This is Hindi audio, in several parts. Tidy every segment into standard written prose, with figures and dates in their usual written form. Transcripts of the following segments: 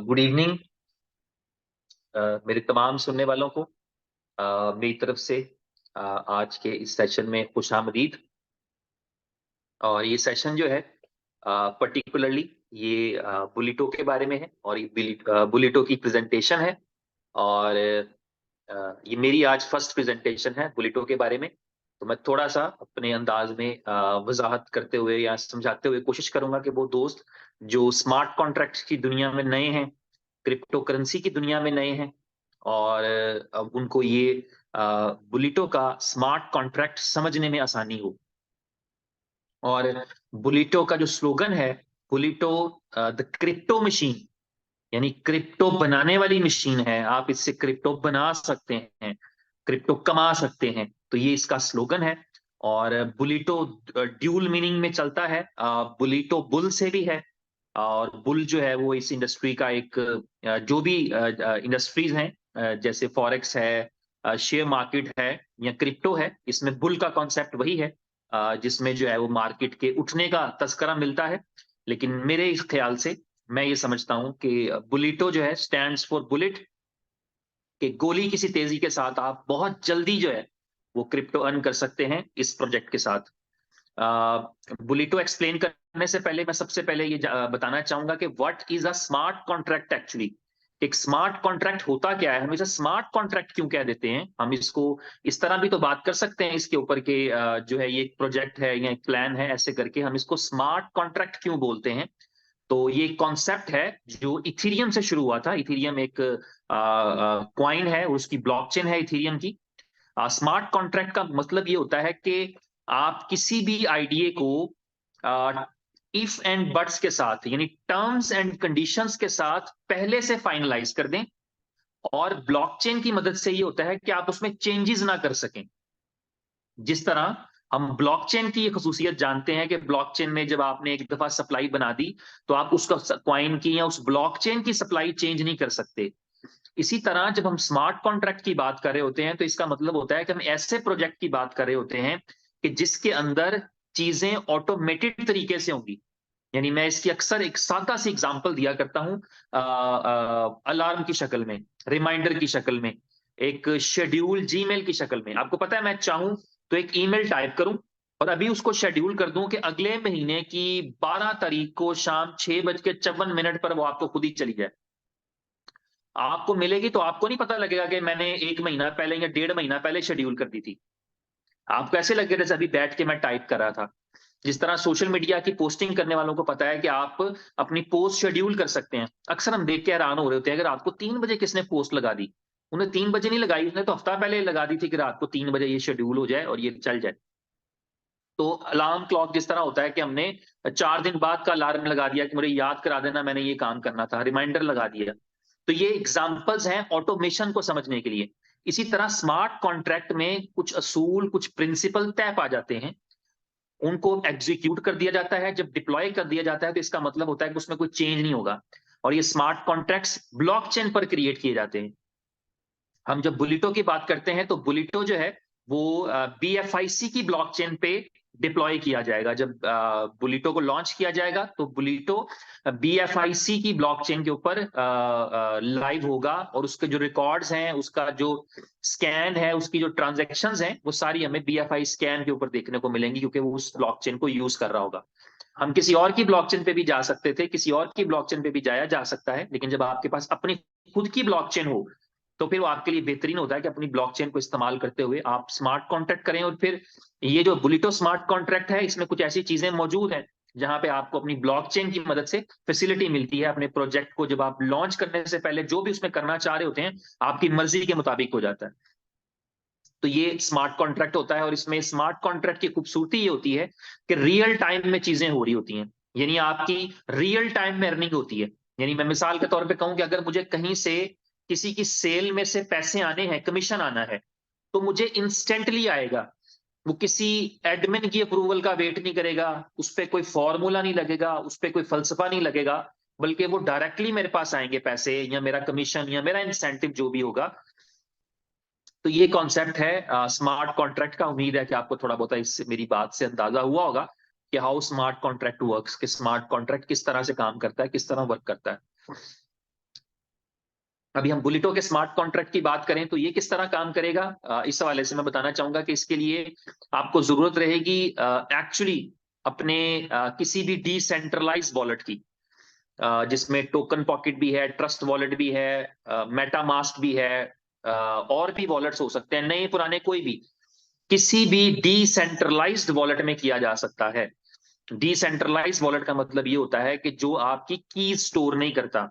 गुड इवनिंग मेरे तमाम सुनने वालों को मेरी तरफ से आज के इस सेशन में खुशामदीद। और ये सेशन जो है पर्टिकुलरली ये बुलेटो के बारे में है और ये बुलेटो की प्रेजेंटेशन है। और ये मेरी आज फर्स्ट प्रेजेंटेशन है बुलेटो के बारे में। तो मैं थोड़ा सा अपने अंदाज में वजाहत करते हुए या समझाते हुए कोशिश करूंगा कि वो दोस्त जो स्मार्ट कॉन्ट्रैक्ट्स की दुनिया में नए हैं, क्रिप्टो करेंसी की दुनिया में नए हैं, और अब उनको ये बुलिटो का स्मार्ट कॉन्ट्रैक्ट समझने में आसानी हो। और बुलिटो का जो स्लोगन है, बुलिटो द क्रिप्टो मशीन, यानी क्रिप्टो बनाने वाली मशीन है। आप इससे क्रिप्टो बना सकते हैं, क्रिप्टो कमा सकते हैं, तो ये इसका स्लोगन है। और बुलिटो ड्यूल मीनिंग में चलता है। बुलिटो बुल से भी है, और बुल जो है वो इस इंडस्ट्री का एक जो भी इंडस्ट्रीज हैं, जैसे फॉरेक्स है, शेयर मार्केट है या क्रिप्टो है, इसमें बुल का कॉन्सेप्ट वही है, जिसमें जो है वो मार्केट के उठने का तस्करा मिलता है। लेकिन मेरे इस ख्याल से मैं ये समझता हूं कि बुलिटो जो है स्टैंड्स फॉर बुलेट, कि गोली किसी तेजी के साथ आप बहुत जल्दी जो है वो क्रिप्टो अर्न कर सकते हैं इस प्रोजेक्ट के साथ। बुलिटो एक्सप्लेन करने से पहले मैं सबसे पहले ये बताना चाहूंगा कि what is a smart contract actually. एक स्मार्ट कॉन्ट्रैक्ट होता क्या है, हम इसे स्मार्ट कॉन्ट्रैक्ट क्यों कह देते हैं। हम इसको इस तरह भी तो बात कर सकते हैं इसके ऊपर के जो है ये एक प्रोजेक्ट है या एक प्लान है, ऐसे करके हम इसको स्मार्ट कॉन्ट्रैक्ट क्यों बोलते हैं। तो ये कॉन्सेप्ट है जो इथीरियम से शुरू हुआ था। इथीरियम एक क्वाइन है, उसकी ब्लॉकचेन है इथीरियम की। स्मार्ट कॉन्ट्रैक्ट का मतलब ये होता है कि आप किसी भी आइडिया को इफ एंड बट्स के साथ, यानी टर्म्स एंड कंडीशंस के साथ पहले से फाइनलाइज कर दें। और ब्लॉकचेन की मदद से ये होता है कि आप उसमें चेंजेस ना कर सकें। जिस तरह हम ब्लॉकचेन की ये खसूसियत जानते हैं कि ब्लॉकचेन में जब आपने एक दफा सप्लाई बना दी, तो आप उसका क्वाइन की या उस ब्लॉकचेन की सप्लाई चेंज नहीं कर सकते। इसी तरह जब हम स्मार्ट कॉन्ट्रैक्ट की बात कर रहे होते हैं, तो इसका मतलब होता है कि हम ऐसे प्रोजेक्ट की बात कर रहे होते हैं कि जिसके अंदर चीजें ऑटोमेटेड तरीके से होंगी। यानी मैं इसकी अक्सर एक सादा सी एग्जांपल दिया करता हूं, अलार्म की शक्ल में, रिमाइंडर की शक्ल में, एक शेड्यूल जीमेल की शक्ल में। आपको पता है मैं चाहूं तो एक ईमेल टाइप करूं और अभी उसको शेड्यूल कर दूं कि अगले महीने की 12 तारीख को शाम 6:54 पर वो आपको खुद ही चली जाए। आपको मिलेगी तो आपको नहीं पता लगेगा कि मैंने 1 महीना पहले या 1.5 महीना पहले शेड्यूल कर दी थी। आपको ऐसे लगेगा जैसे अभी बैठ के मैं टाइप कर रहा था। जिस तरह सोशल मीडिया की पोस्टिंग करने वालों को पता है कि आप अपनी पोस्ट शेड्यूल कर सकते हैं। अक्सर हम देख के हैरान हो रहे होते हैं, अगर रात को 3 बजे किसने पोस्ट लगा दी। उन्हें 3 बजे नहीं लगाई, उसने तो हफ्ता पहले लगा दी थी कि रात को 3 बजे ये शेड्यूल हो जाए और ये चल जाए। तो अलार्म क्लॉक जिस तरह होता है कि हमने 4 दिन बाद का अलार्म लगा दिया कि मुझे याद करा देना मैंने ये काम करना था, रिमाइंडर लगा दिया। तो ये एग्जांपल्स हैं ऑटोमेशन को समझने के लिए। इसी तरह स्मार्ट कॉन्ट्रैक्ट में कुछ असूल, कुछ प्रिंसिपल तय पा जाते हैं, उनको एग्जीक्यूट कर दिया जाता है। जब डिप्लॉय कर दिया जाता है तो इसका मतलब होता है कि उसमें कोई चेंज नहीं होगा। और ये स्मार्ट कॉन्ट्रैक्ट्स ब्लॉकचेन पर क्रिएट किए जाते हैं। हम जब बुलिटो की बात करते हैं तो बुलिटो जो है वो BFIC की ब्लॉकचेन पे डिप्लॉय किया जाएगा। जब बुलिटो को लॉन्च किया जाएगा तो बुलिटो BFIC की ब्लॉकचेन के ऊपर लाइव होगा, और उसके जो रिकॉर्ड्स हैं, उसका जो स्कैन है, उसकी जो ट्रांजैक्शंस हैं, वो सारी हमें BFI स्कैन के ऊपर देखने को मिलेंगी, क्योंकि वो उस ब्लॉकचेन को यूज कर रहा होगा। हम किसी और की ब्लॉकचेन पे भी जा सकते थे, किसी और की ब्लॉकचेन पे भी जाया जा सकता है, लेकिन जब आपके पास अपनी खुद की ब्लॉकचेन हो तो फिर वो आपके लिए बेहतरीन होता है कि अपनी ब्लॉकचेन को इस्तेमाल करते हुए आप स्मार्ट कॉन्ट्रैक्ट करें। और फिर ये जो बुलिटो स्मार्ट कॉन्ट्रैक्ट है, इसमें कुछ ऐसी चीजें मौजूद हैं जहां पे आपको अपनी ब्लॉकचेन की मदद से फैसिलिटी मिलती है। अपने प्रोजेक्ट को जब आप लॉन्च करने से पहले जो भी उसमें करना चाह रहे होते हैं, आपकी मर्जी के मुताबिक हो जाता है। तो ये स्मार्ट कॉन्ट्रैक्ट होता है, और इसमें स्मार्ट कॉन्ट्रैक्ट की खूबसूरती ये होती है कि रियल टाइम में चीजें हो रही होती हैं, यानी आपकी रियल टाइम में अर्निंग होती है। यानी मैं मिसाल के तौर पे कहूं कि अगर मुझे कहीं से किसी की सेल में से पैसे आने हैं, कमीशन आना है, तो मुझे इंस्टेंटली आएगा। वो किसी एडमिन की अप्रूवल का वेट नहीं करेगा, उस पर कोई फॉर्मूला नहीं लगेगा, उस पर कोई फलसफा नहीं लगेगा, बल्कि वो डायरेक्टली मेरे पास आएंगे पैसे, या मेरा कमीशन या मेरा इंसेंटिव जो भी होगा। तो ये कॉन्सेप्ट है स्मार्ट कॉन्ट्रैक्ट का। उम्मीद है कि आपको थोड़ा बहुत इससे मेरी बात से अंदाजा हुआ होगा कि हाउ स्मार्ट कॉन्ट्रैक्ट वर्क्स, कि स्मार्ट कॉन्ट्रैक्ट किस तरह से काम करता है, किस तरह वर्क करता है। अभी हम बुलेटो के स्मार्ट कॉन्ट्रैक्ट की बात करें तो ये किस तरह काम करेगा, इस हवाले से मैं बताना चाहूंगा कि इसके लिए आपको जरूरत रहेगी एक्चुअली अपने किसी भी डिसेंट्रलाइज वॉलेट की, जिसमें टोकन पॉकेट भी है, ट्रस्ट वॉलेट भी है, मेटामास्क भी है, और भी वॉलेट्स हो सकते हैं, नए पुराने कोई भी, किसी भी डिसेंट्रलाइज्ड वॉलेट में किया जा सकता है। डिसेंट्रलाइज्ड वॉलेट का मतलब ये होता है कि जो आपकी की स्टोर नहीं करता,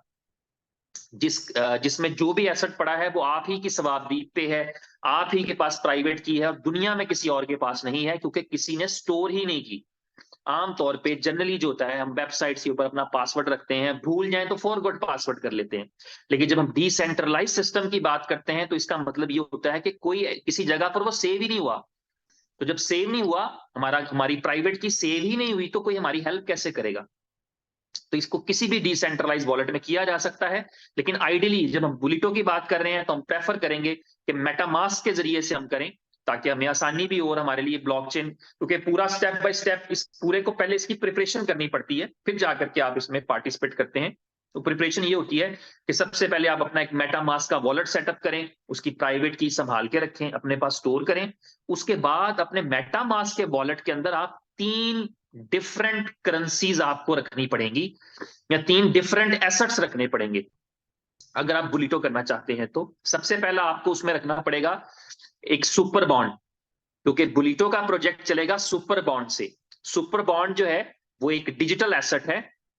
जिसमें जो भी एसेट पड़ा है वो आप ही की सवाबदीद पे है, आप ही के पास प्राइवेट की है और दुनिया में किसी और के पास नहीं है, क्योंकि किसी ने स्टोर ही नहीं की। आमतौर पे जनरली जो होता है, हम वेबसाइट्स के ऊपर अपना पासवर्ड रखते हैं, भूल जाएं तो फॉरगॉट पासवर्ड कर लेते हैं। लेकिन जब हम डिसेंट्रलाइज सिस्टम की बात करते हैं तो इसका मतलब ये होता है कि कोई किसी जगह पर वो सेव ही नहीं हुआ। तो जब सेव नहीं हुआ, हमारी प्राइवेट की सेव ही नहीं हुई, तो कोई हमारी हेल्प कैसे करेगा। तो इसको किसी भी डिसेंट्रलाइज वॉलेट में किया जा सकता है। लेकिन आइडियली जब हम बुलेटो की बात कर रहे हैं तो हम प्रेफर करेंगे कि मेटामास्क के जरिए से हम करें, ताकि हमें आसानी भी हो और हमारे लिए ब्लॉकचेन, क्योंकि पूरा स्टेप बाय स्टेप इस पूरे को पहले इसकी प्रिपरेशन करनी पड़ती है, फिर जाकर के आप इसमें पार्टिसिपेट करते हैं। तो प्रिपरेशन ये होती है कि सबसे पहले आप अपना एक मेटामास्क का वॉलेट सेटअप करें, उसकी प्राइवेट की संभाल के रखें, अपने पास स्टोर करें। उसके बाद अपने मेटामास्क के वॉलेट के अंदर आप 3 डिफरेंट करेंसीज आपको रखनी पड़ेंगी, या 3 डिफरेंट एसेट्स रखने पड़ेंगे अगर आप बुलिटो करना चाहते हैं। तो सबसे पहला आपको उसमें रखना पड़ेगा एक सुपर बॉन्ड, क्योंकि बुलिटो का प्रोजेक्ट चलेगा सुपर बॉन्ड से। सुपर बॉन्ड जो है वो एक डिजिटल एसेट है,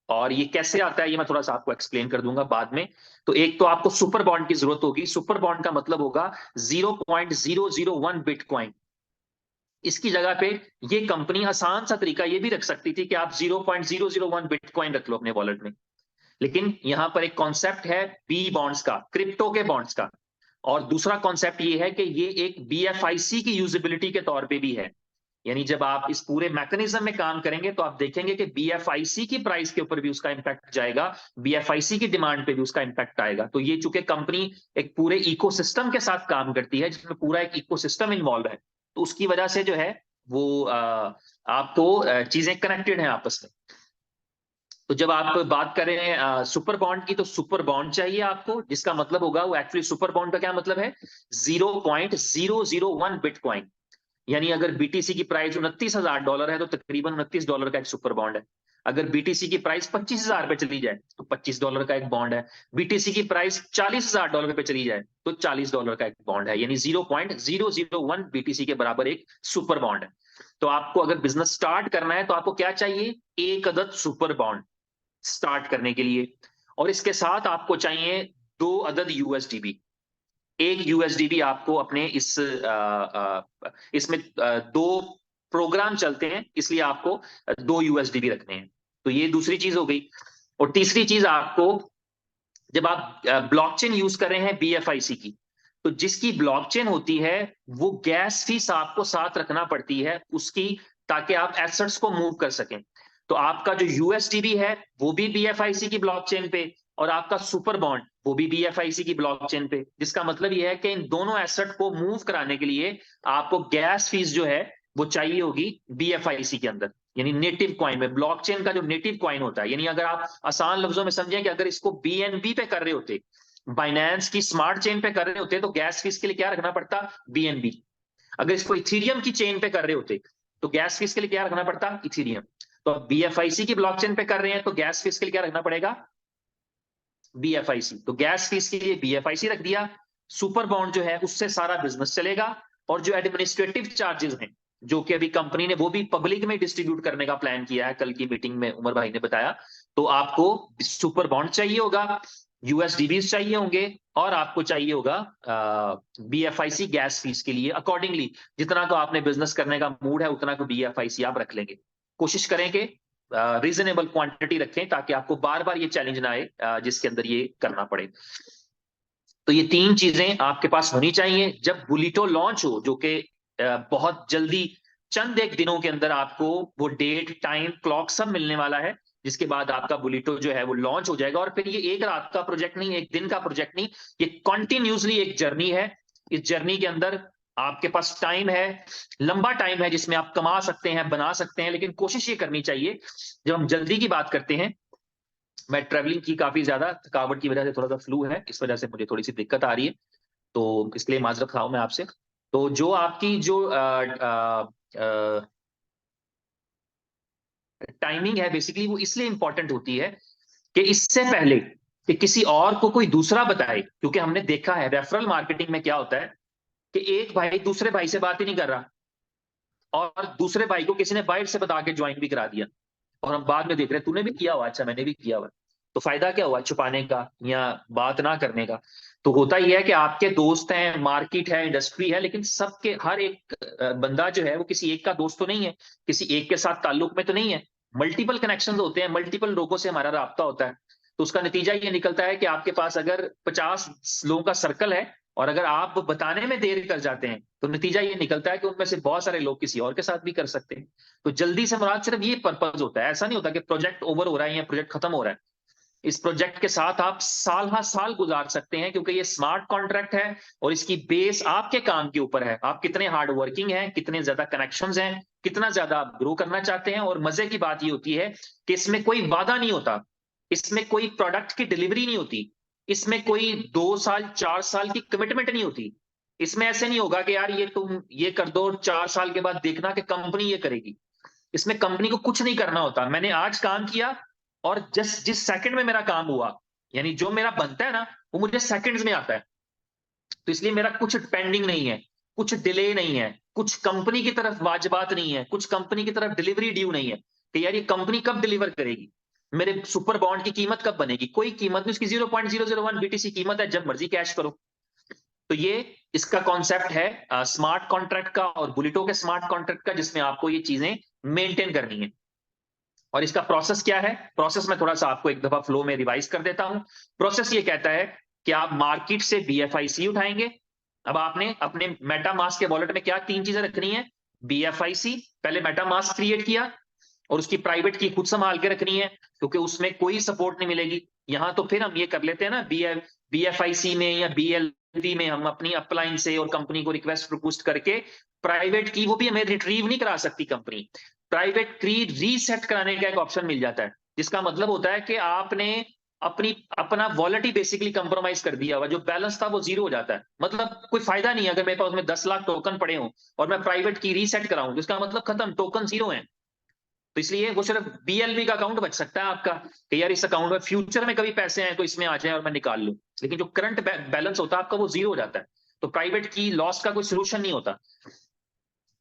और ये कैसे आता है ये मैं थोड़ा सा आपको एक्सप्लेन कर दूंगा बाद में। तो एक तो आपको सुपर बॉन्ड की जरूरत होगी। सुपर बॉन्ड का मतलब होगा 0.001 बिटकॉइन। इसकी जगह पे ये कंपनी आसान सा तरीका ये भी रख सकती थी कि आप 0.001 बिटकॉइन रख लो अपने वॉलेट में। लेकिन यहां पर एक कॉन्सेप्ट है बी बॉन्ड्स का, क्रिप्टो के बॉन्ड्स का। और दूसरा कॉन्सेप्ट ये है कि ये एक बीएफआईसी की यूजिबिलिटी के तौर पे भी है। यानी जब आप इस पूरे मैकेनिज्म में काम करेंगे तो आप देखेंगे कि बीएफआईसी की प्राइस के ऊपर भी उसका इंपैक्ट जाएगा, बीएफआईसी की डिमांड पे भी उसका इंपैक्ट आएगा। तो ये चूंकि कंपनी एक पूरे इकोसिस्टम के साथ काम करती है, जिसमें पूरा एक इकोसिस्टम इन्वॉल्व है, तो उसकी वजह से जो है वो आपको चीजें कनेक्टेड हैं आपस में। तो जब आप बात करें सुपर बॉन्ड की, तो सुपर बॉन्ड चाहिए आपको, जिसका मतलब होगा वो एक्चुअली सुपर बॉन्ड का क्या मतलब है, 0.001 बिटकॉइन। यानी अगर बीटीसी की प्राइस $29,000 है तो तकरीबन $29 का एक सुपर बॉन्ड है। अगर बीटीसी की प्राइस 25,000 पे चली जाए तो $25 का एक बॉन्ड है। बीटीसी की प्राइस $40,000 पे चली जाए तो $40 का एक बॉन्ड है। यानी 0.001 बीटीसी के बराबर एक सुपर बॉन्ड है। तो आपको अगर बिजनेस स्टार्ट करना है तो आपको क्या चाहिए, एक अदद सुपर बॉन्ड स्टार्ट करने के लिए। और इसके साथ आपको चाहिए 2 अदद यूएसडीबी। एक यूएसडीबी आपको अपने इसमें 2 प्रोग्राम चलते हैं, इसलिए आपको 2 यूएसडीबी रखने हैं। तो ये दूसरी चीज हो गई। और तीसरी चीज आपको, जब आप ब्लॉकचेन यूज कर रहे हैं बीएफआईसी की, तो जिसकी ब्लॉकचेन होती है वो गैस फीस आपको साथ रखना पड़ती है उसकी, ताकि आप एसेट्स को मूव कर सकें। तो आपका जो यूएसडीबी है वो भी बीएफआईसी की ब्लॉकचेन पे, और आपका सुपर बॉन्ड वो भी बीएफआईसी की ब्लॉकचेन पे। जिसका मतलब ये है कि इन दोनों एसेट को मूव कराने के लिए आपको गैस फीस जो है वो चाहिए होगी बीएफआईसी के अंदर, यानी नेटिव कॉइन में। ब्लॉकचेन का जो नेटिव कॉइन होता है, यानी अगर आप आसान लफ्जों में समझें कि अगर इसको बीएनबी पे कर रहे होते, बाइनेंस की स्मार्ट चेन पे कर रहे होते, तो गैस फीस के लिए क्या रखना पड़ता, बीएनबी। अगर इसको इथीरियम की चेन पे कर रहे होते तो गैस फीस के लिए क्या रखना पड़ता, इथीरियम। तो अब बीएफआईसी की ब्लॉकचेन पे कर रहे हैं तो गैस फीस के लिए क्या रखना पड़ेगा, बीएफआईसी। तो गैस फीस के लिए बीएफआईसी रख दिया। सुपर बॉन्ड जो है उससे सारा बिजनेस चलेगा। और जो एडमिनिस्ट्रेटिव चार्जेस हैं, जो कि अभी कंपनी ने वो भी पब्लिक में डिस्ट्रीब्यूट करने का प्लान किया है, कल की मीटिंग में उमर भाई ने बताया। तो आपको सुपर बॉन्ड चाहिए होगा, यूएसडीबीज चाहिए होंगे, और आपको चाहिए होगा बीएफआईसी गैस फीस के लिए। अकॉर्डिंगली जितना तो आपने बिजनेस करने का मूड है उतना को बीएफआईसी आप रख लेंगे। कोशिश करें कि रीजनेबल क्वांटिटी रखें, ताकि आपको बार बार ये चैलेंज ना आए जिसके अंदर ये करना पड़े। तो ये 3 चीजें आपके पास होनी चाहिए जब बुलिटो लॉन्च हो, जो कि बहुत जल्दी चंद एक दिनों के अंदर आपको वो डेट, टाइम, क्लॉक सब मिलने वाला है। जिसके बाद आपका बुलिटो जो है वो लॉन्च हो जाएगा। और फिर ये एक रात का प्रोजेक्ट नहीं, एक दिन का प्रोजेक्ट नहीं, ये कॉन्टिन्यूसली एक जर्नी है। इस जर्नी के अंदर आपके पास टाइम है, लंबा टाइम है जिसमें आप कमा सकते हैं, बना सकते हैं, लेकिन कोशिश ये करनी चाहिए। जब हम जल्दी की बात करते हैं, मैं ट्रैवलिंग की काफी ज्यादा थकावट की वजह से थोड़ा सा फ्लू है, इस वजह से मुझे थोड़ी सी दिक्कत आ रही है, तो इसलिए माजरत खाऊं मैं आपसे। तो जो आपकी जो टाइमिंग है बेसिकली, वो इसलिए इंपॉर्टेंट होती है कि इससे पहले कि किसी और को कोई दूसरा बताए, क्योंकि हमने देखा है रेफरल मार्केटिंग में क्या होता है कि एक भाई दूसरे भाई से बात ही नहीं कर रहा, और दूसरे भाई को किसी ने बाहर से बता के ज्वाइन भी करा दिया, और हम बाद में देख रहे हैं तूने भी किया हुआ, अच्छा मैंने भी किया हुआ। तो फायदा क्या हुआ छुपाने का या बात ना करने का? तो होता ही है कि आपके दोस्त हैं, मार्केट है, इंडस्ट्री है, लेकिन सबके हर एक बंदा जो है वो किसी एक का दोस्त तो नहीं है, किसी एक के साथ ताल्लुक में तो नहीं है। मल्टीपल कनेक्शंस होते हैं, मल्टीपल लोगों से हमारा राब्ता होता है। तो उसका नतीजा ये निकलता है कि आपके पास अगर 50 लोगों का सर्कल है, और अगर आप बताने में देर कर जाते हैं, तो नतीजा ये निकलता है कि उनमें से बहुत सारे लोग किसी और के साथ भी कर सकते हैं। तो जल्दी से मुराद सिर्फ ये पर्पज होता है, ऐसा नहीं होता कि प्रोजेक्ट ओवर हो रहा है या प्रोजेक्ट खत्म हो रहा है। इस प्रोजेक्ट के साथ आप साल हर साल गुजार सकते हैं, क्योंकि ये स्मार्ट कॉन्ट्रैक्ट है, और इसकी बेस आपके काम के ऊपर है। आप कितने हार्ड वर्किंग हैं, कितने ज्यादा कनेक्शंस हैं, कितना ज्यादा आप ग्रो करना चाहते हैं। और मजे की बात ये होती है कि इसमें कोई वादा नहीं होता, इसमें कोई प्रोडक्ट की डिलीवरी नहीं होती, इसमें कोई 2 साल 4 साल की कमिटमेंट नहीं होती। इसमें ऐसे नहीं होगा कि यार ये तुम ये कर दो, 4 साल के बाद देखना कि कंपनी ये करेगी। इसमें कंपनी को कुछ नहीं करना होता। मैंने आज काम किया, और जिस सेकंड में मेरा काम हुआ, यानी जो मेरा बनता है ना, वो मुझे सेकंड्स में आता है। तो इसलिए मेरा कुछ पेंडिंग नहीं है, कुछ डिले नहीं है, कुछ कंपनी की तरफ वाजबात नहीं है, कुछ कंपनी की तरफ डिलीवरी ड्यू नहीं है कि यार ये कंपनी कब डिलीवर करेगी, मेरे सुपर बॉन्ड की कीमत कब बनेगी। कोई कीमत नहीं, उसकी 0.001 बीटीसी कीमत है, जब मर्जी कैश करो। तो ये इसका कॉन्सेप्ट है स्मार्ट कॉन्ट्रैक्ट का और बुलेटो के स्मार्ट कॉन्ट्रैक्ट का, जिसमें आपको ये चीजें मेंटेन करनी है। और इसका प्रोसेस क्या है? प्रोसेस में थोड़ा सा आपको एक दफा फ्लो में रिवाइज कर देता हूं। प्रोसेस ये कहता है कि आप मार्केट से बीएफआईसी उठाएंगे। अब आपने अपने मेटामास्क के वॉलेट में क्या 3 चीजें रखनी है? बीएफआईसी, पहले मेटामास्क क्रिएट किया, और उसकी प्राइवेट की खुद संभाल के रखनी है, क्योंकि उसमें कोई सपोर्ट नहीं मिलेगी। यहां तो फिर हम ये कर लेते हैं ना, बीएफआईसी में या बीएलवी में हम अपनी अपलाइन से और कंपनी को रिक्वेस्ट प्रपोस्ट करके प्राइवेट की, वो भी हमें रिट्रीव नहीं करा सकती कंपनी। प्राइवेट की रीसेट कराने का एक ऑप्शन मिल जाता है, जिसका मतलब होता है कि आपने अपना वॉलेट ही बेसिकली कंप्रोमाइज कर दिया हुआ, जो बैलेंस था वो जीरो हो जाता है। मतलब कोई फायदा नहीं है अगर मेरे पास में 10 लाख टोकन पड़े हों और मैं प्राइवेट की रीसेट कराऊं, तो इसका मतलब खत्म, टोकन जीरो है। तो इसलिए वो सिर्फ बीएलबी का अकाउंट बच सकता है आपका, कि यार इस अकाउंट में फ्यूचर में कभी पैसे आए तो इसमें आ जाए और मैं निकाल लूं। लेकिन जो करंट बैलेंस होता है आपका, वो जीरो हो जाता है। तो प्राइवेट की लॉस का कोई सोल्यूशन नहीं होता।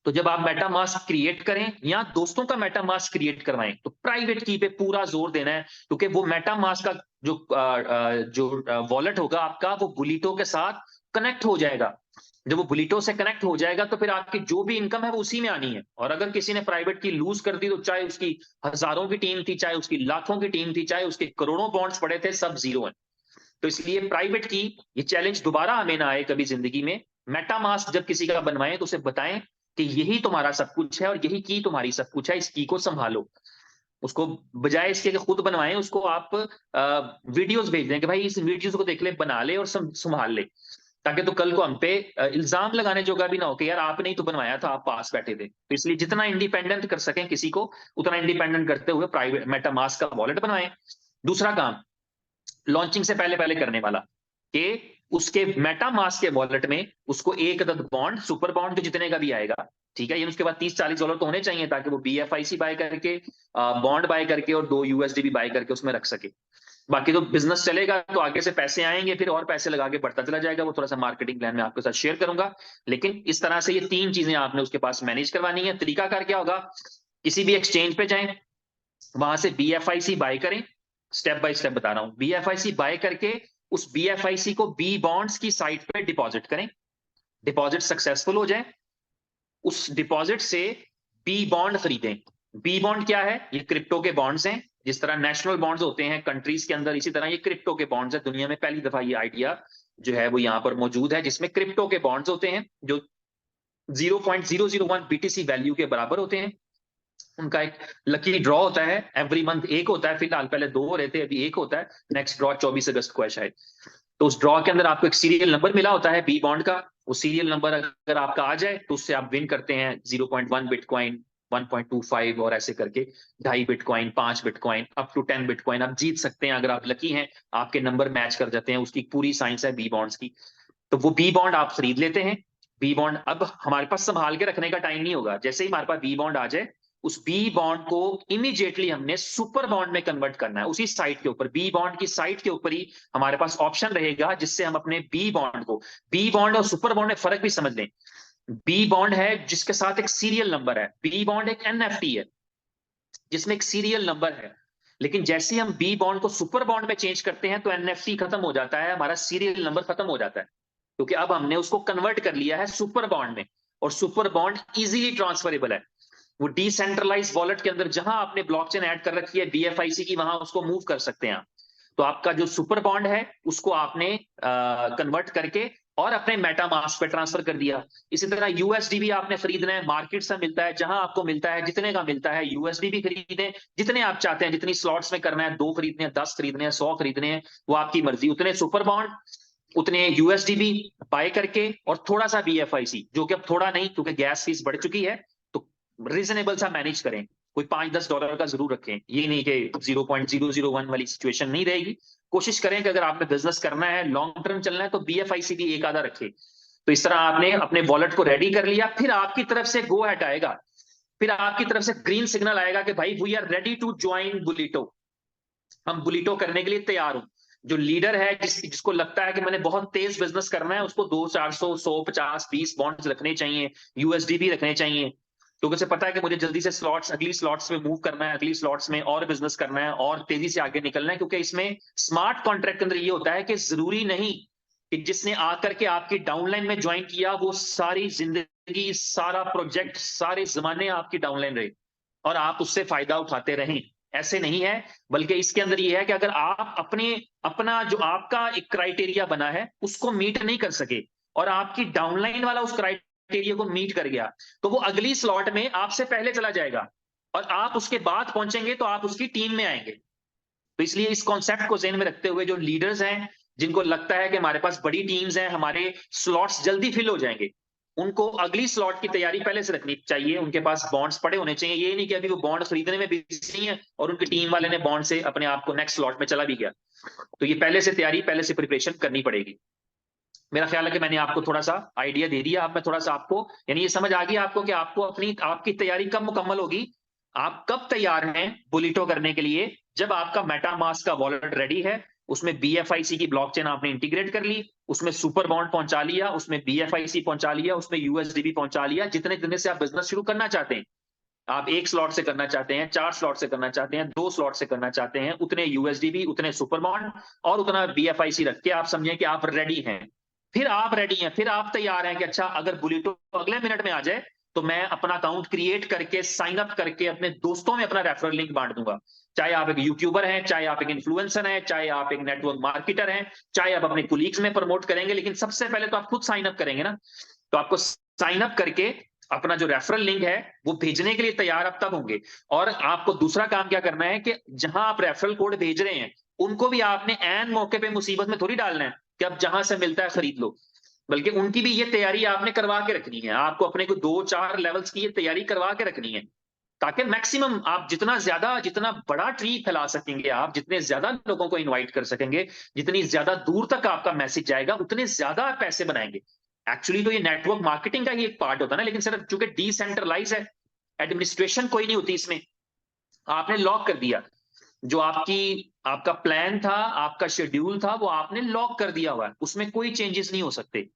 तो जब आप मेटामास्क क्रिएट करें या दोस्तों का मेटामास्क क्रिएट करवाएं, तो प्राइवेट की पे पूरा जोर देना है, क्योंकि वो मेटामास्क का जो वॉलेट होगा आपका, वो बुलीटो के साथ कनेक्ट हो जाएगा। जब वो बुलीटो से कनेक्ट हो जाएगा, तो फिर आपकी जो भी इनकम है वो उसी में आनी है। और अगर किसी ने प्राइवेट की लूज कर दी, तो चाहे उसकी हजारों की टीम थी, चाहे उसकी लाखों की टीम थी, चाहे उसके करोड़ों बॉन्ड्स पड़े थे, सब जीरो है। तो इसलिए प्राइवेट की ये चैलेंज दोबारा हमें ना आए कभी जिंदगी में। मेटामास्क जब किसी का बनवाएं, तो उसे बताएं कि यही तुम्हारा सब कुछ है, और यही की तुम्हारी सब कुछ है, इस की को संभालो। उसको बजाय इसके कि खुद बनवाएं, उसको आप वीडियोस भेज दें कि भाई इस वीडियोस को देख ले, बना ले और संभाल ले, ताकि तो कल को हम पे इल्जाम लगाने जोगा भी ना हो कि यार आपने ही तो बनवाया था, आप पास बैठे थे। तो इसलिए जितना इंडिपेंडेंट कर सकें किसी को, उतना इंडिपेंडेंट करते हुए प्राइवेट मेटामास्क का वॉलेट बनवाएं। दूसरा काम लॉन्चिंग से पहले पहले करने वाला, कि उसके मेटामास्क के वॉलेट में उसको एक अदद बॉन्ड, सुपर बॉन्ड जो जितने का भी आएगा, ठीक है, ये उसके बाद $30-40 तो होने चाहिए, ताकि वो बीएफआईसी बाय करके, बॉन्ड बाय करके और 2 यूएसडी भी बाय करके उसमें रख सके। बाकी तो बिजनेस चलेगा, तो आगे से पैसे आएंगे, फिर और पैसे लगा के बढ़ता चला जाएगा। वो थोड़ा सा मार्केटिंग प्लान में आपके साथ शेयर करूंगा। लेकिन इस तरह से ये 3 चीजें आपने उसके पास मैनेज करवानी है। तरीकाकार क्या होगा? किसी भी एक्सचेंज पे जाएं, वहां से बीएफआईसी बाय करें। स्टेप बाय स्टेप बता रहा हूं। बीएफआईसी बाय करके उस बीएफआईसी को बी बॉन्ड्स की साइट पे डिपॉजिट करें। डिपॉजिट सक्सेसफुल हो जाए, उस डिपॉजिट से बी बॉन्ड खरीदें। बी बॉन्ड क्या है? ये क्रिप्टो के बॉन्ड्स हैं। जिस तरह नेशनल बॉन्ड्स होते हैं कंट्रीज के अंदर, इसी तरह ये क्रिप्टो के बॉन्ड्स है। दुनिया में पहली दफा ये आइडिया जो है वो यहां पर मौजूद है, जिसमें क्रिप्टो के बॉन्ड्स होते हैं जो 0.001 बीटीसी वैल्यू के बराबर होते हैं। उनका एक लकी ड्रॉ होता है, एवरी मंथ एक होता है। फिलहाल पहले 2 हो रहे थे, अभी एक होता है। नेक्स्ट ड्रॉ 24 अगस्त को है शायद। तो उस ड्रॉ के अंदर आपको एक सीरियल नंबर मिला होता है बी बॉन्ड का। वो सीरियल नंबर अगर आपका आ जाए तो उससे आप विन करते हैं 0.1 बिटकॉइन, 1.25 और ऐसे करके 2.5 bitcoin, 5 bitcoin, up to 10 bitcoin आप जीत सकते हैं अगर आप लकी हैं, आपके नंबर मैच कर जाते हैं। उसकी पूरी साइंस है बी बॉन्ड्स की। तो वो बी बॉन्ड आप खरीद लेते हैं। बी बॉन्ड अब हमारे पास संभाल के रखने का टाइम नहीं होगा। जैसे ही हमारे पास बी बॉन्ड आ जाए, उस बी बॉन्ड को इमीडिएटली हमने सुपर बॉन्ड में कन्वर्ट करना है। उसी साइट के ऊपर, बी बॉन्ड की साइट के ऊपर ही हमारे पास ऑप्शन रहेगा, जिससे हम अपने बी बॉन्ड को, बी बॉन्ड और सुपर बॉन्ड में फर्क भी समझ लें। बी बॉन्ड है जिसके साथ एक सीरियल नंबर है, बी बॉन्ड एक एनएफटी है जिसमें एक सीरियल नंबर है। लेकिन जैसे ही हम बी बॉन्ड को सुपर बॉन्ड में चेंज करते हैं तो एनएफटी खत्म हो जाता है, हमारा सीरियल नंबर खत्म हो जाता है, क्योंकि अब हमने उसको कन्वर्ट कर लिया है सुपर बॉन्ड में। और सुपर बॉन्ड इजीली ट्रांसफरेबल है। वो डिसेंट्रलाइज वॉलेट के अंदर जहां आपने ब्लॉकचेन ऐड कर रखी है बीएफआईसी की, वहां उसको मूव कर सकते हैं आप। तो आपका जो सुपर बॉन्ड है उसको आपने कन्वर्ट करके और अपने मेटामास्क पे ट्रांसफर कर दिया। इसी तरह यूएसडी भी आपने खरीदना है, मार्केट से मिलता है, जहां आपको मिलता है, जितने का मिलता है यूएसडी भी खरीदें, जितने आप चाहते हैं, जितनी स्लॉट्स में करना है, 2 खरीदने हैं, 10 खरीदने हैं, 100 खरीदने हैं, वो आपकी मर्जी। उतने सुपर बॉन्ड, उतने यूएसडी भी बाय करके, और थोड़ा सा बीएफआईसी, जो कि अब थोड़ा नहीं क्योंकि गैस फीस बढ़ चुकी है, तो रीजनेबल सा मैनेज करें। कोई $5-10 का जरूर रखें, ये नहीं कि 0.001 वाली सिचुएशन नहीं रहेगी। कोशिश करें कि अगर आपने बिजनेस करना है, लॉन्ग टर्म चलना है, तो बीएफआईसी भी एक आधा रखे। तो इस तरह आपने अपने वॉलेट को रेडी कर लिया, फिर आपकी तरफ से गो एट आएगा, फिर आपकी तरफ से ग्रीन सिग्नल आएगा कि भाई we are ready to join बुलिटो, हम बुलिटो करने के लिए तैयार हूं। जो लीडर है, जिसको लगता है कि मैंने बहुत तेज बिजनेस करना है, उसको 200, 400, 100, 50, 20 बॉन्ड्स रखने चाहिए, यूएसडी भी रखने चाहिए, क्योंकि उसे पता है कि मुझे जल्दी से स्लॉट्स, अगली स्लॉट्स में मूव करना है, अगली स्लॉट्स में और बिजनेस करना है और तेजी से आगे निकलना है। क्योंकि इसमें स्मार्ट कॉन्ट्रैक्ट के अंदर ये होता है कि जरूरी नहीं कि जिसने आकर के आपकी डाउनलाइन में ज्वाइन किया वो सारी जिंदगी, सारा प्रोजेक्ट, सारे जमाने आपकी डाउनलाइन रहे और आप उससे फायदा उठाते रहें। ऐसे नहीं है, बल्कि इसके अंदर ये है कि अगर आप अपना जो आपका एक क्राइटेरिया बना है उसको मीट नहीं कर सके, और आपकी डाउनलाइन वाला उस क्राइटेरिया को मीट कर गया, तो वो अगली स्लॉट में आपसे पहले चला जाएगा, और आप उसके बाद पहुंचेंगे तो आप उसकी टीम में आएंगे। तो इसलिए इस कॉन्सेप्ट को ज़हन में रखते हुए जो लीडर्स हैं, जिनको लगता है कि हमारे पास बड़ी टीम्स हैं, हमारे स्लॉट्स जल्दी फिल हो जाएंगे, उनको अगली स्लॉट की तैयारी पहले से रखनी चाहिए। उनके पास बॉन्ड्स पड़े होने चाहिए। ये नहीं कि अभी वो बॉन्ड खरीदने में बिजी हैं और उनकी टीम वाले ने बॉन्ड से अपने आप को नेक्स्ट स्लॉट में चला भी गया। तो ये पहले से तैयारी, पहले से प्रिपरेशन करनी पड़ेगी। मेरा ख्याल है कि मैंने आपको थोड़ा सा आइडिया दे दिया। अब मैं थोड़ा सा आपको, यानी ये समझ आ गई आपको कि आपको आपकी तैयारी कब मुकम्मल होगी, आप कब तैयार हैं बुलिटो करने के लिए, जब आपका मेटामास्क का वॉलेट रेडी है, उसमें बीएफआईसी की ब्लॉकचेन आपने इंटीग्रेट कर ली, उसमें सुपर बॉन्ड पहुंचा लिया, उसमें बीएफआईसी पहुंचा लिया, उसमें यूएसडी भी पहुंचा लिया। जितने दिन से आप बिजनेस शुरू करना चाहते हैं, आप 1 स्लॉट से करना चाहते हैं, 4 स्लॉट से करना चाहते हैं, 2 स्लॉट से करना चाहते हैं, उतने यूएसडी भी, उतने सुपर बॉन्ड और उतना बीएफआईसी रख के आप समझें कि आप रेडी हैं। फिर आप रेडी हैं, फिर आप तैयार हैं कि अच्छा अगर बुलिटो अगले मिनट में आ जाए तो मैं अपना अकाउंट क्रिएट करके, साइन अप करके अपने दोस्तों में अपना रेफरल लिंक बांट दूंगा। चाहे आप एक यूट्यूबर हैं, चाहे आप एक इन्फ्लुएंसर हैं, चाहे आप एक नेटवर्क मार्केटर हैं, चाहे आप अपने कुलीग्स में प्रमोट करेंगे, लेकिन सबसे पहले तो आप खुद साइन अप करेंगे ना। तो आपको साइन अप करके अपना जो रेफरल लिंक है वो भेजने के लिए तैयार आप तब होंगे। और आपको दूसरा काम क्या करना है कि जहां आप रेफरल कोड भेज रहे हैं, उनको भी आपने ऐन मौके पे मुसीबत में थोड़ी डालना है कि अब जहां से मिलता है खरीद लो, बल्कि उनकी भी ये तैयारी आपने करवा के रखनी है। आपको अपने को 2-4 लेवल्स की ये तैयारी करवा के रखनी है, ताकि मैक्सिमम आप जितना ज्यादा, जितना बड़ा ट्री फैला सकेंगे, आप जितने ज्यादा लोगों को इनवाइट कर सकेंगे, जितनी ज्यादा दूर तक आपका मैसेज जाएगा, उतने ज्यादा आप पैसे बनाएंगे। एक्चुअली तो ये नेटवर्क मार्केटिंग का ही एक पार्ट होता है ना, लेकिन सिर्फ चूंकि डिसेंट्रलाइज है, एडमिनिस्ट्रेशन कोई नहीं होती इसमें, आपने लॉक कर दिया। जो आपका प्लान था, आपका शेड्यूल था, वो आपने लॉक कर दिया हुआ है, उसमें कोई चेंजेस नहीं हो सकते